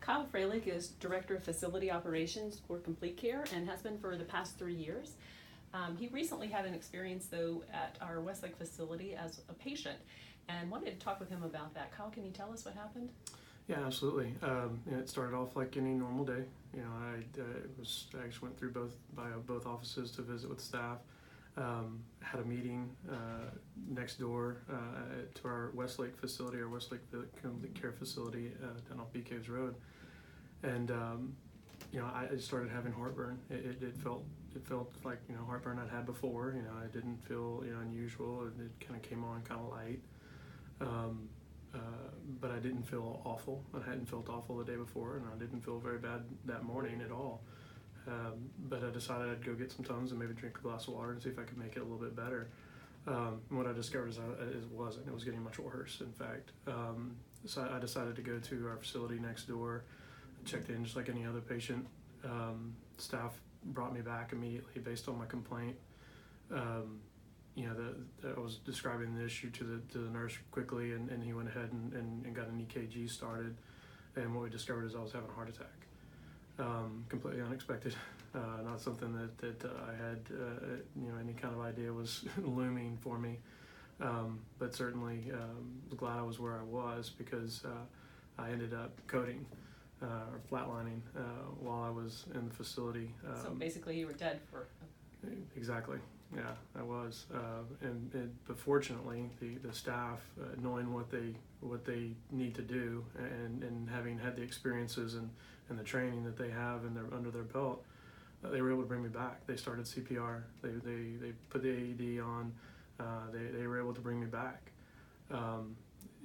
Kyle Freilich is Director of Facility Operations for Complete Care and has been for the past 3 years. He recently had an experience, though, at our Westlake facility as a patient and wanted to talk with him about that. Kyle, can you tell us what happened? Yeah, absolutely. It started off like any normal day. I actually went through both offices to visit with staff. Had a meeting next door to our Westlake facility, our Westlake Complete Care facility down off Bee Caves Road, and I started having heartburn. It felt like heartburn I'd had before. I didn't feel unusual. It kind of came on kind of light. But I didn't feel awful. I hadn't felt awful the day before, and I didn't feel very bad that morning at all. But I decided I'd go get some Tums and maybe drink a glass of water and see if I could make it a little bit better. And what I discovered is it wasn't. It was getting much worse, in fact. So I decided to go to our facility next door, checked in just like any other patient. Staff brought me back immediately based on my complaint. I was describing the issue to the nurse quickly, and he went ahead and got an EKG started. And what we discovered is I was having a heart attack. Completely unexpected, not something that I had any kind of idea was looming for me, but certainly glad I was where I was, because I ended up coding or flatlining while I was in the facility. So basically you were dead for... Exactly. Yeah, I was, but fortunately, the staff, knowing what they need to do, and having had the experiences and the training that they have under their belt, they were able to bring me back. They started CPR. They put the AED on. They were able to bring me back.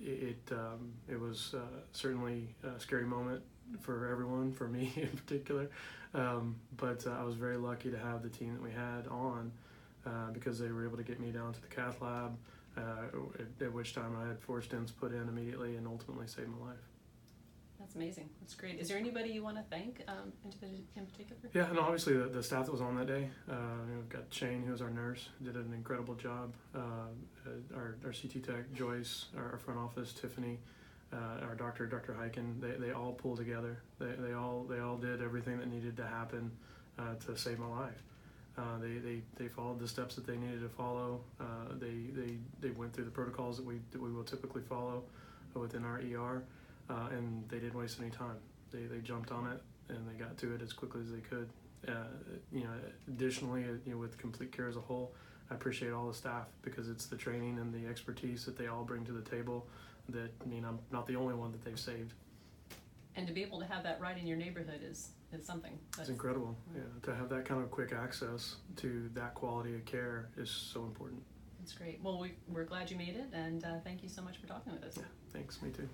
It was certainly a scary moment for everyone, for me in particular, but I was very lucky to have the team that we had on. Because they were able to get me down to the cath lab, at which time I had 4 stents put in immediately and ultimately saved my life. That's amazing. That's great. Is there anybody you want to thank in particular? Yeah, and obviously the staff that was on that day. We've got Shane, who was our nurse, did an incredible job. Our CT tech, Joyce, our front office, Tiffany, our doctor, Dr. Hyken, they all pulled together. They all did everything that needed to happen to save my life. They followed the steps that they needed to follow. They went through the protocols that we will typically follow within our ER, and they didn't waste any time. They jumped on it and they got to it as quickly as they could. Additionally, with Complete Care as a whole, I appreciate all the staff, because it's the training and the expertise that they all bring to the table that I'm not the only one that they've saved. And to be able to have that right in your neighborhood is something. It's incredible. Yeah, to have that kind of quick access to that quality of care is so important. That's great. Well, we're glad you made it, and thank you so much for talking with us. Yeah, thanks. Me too.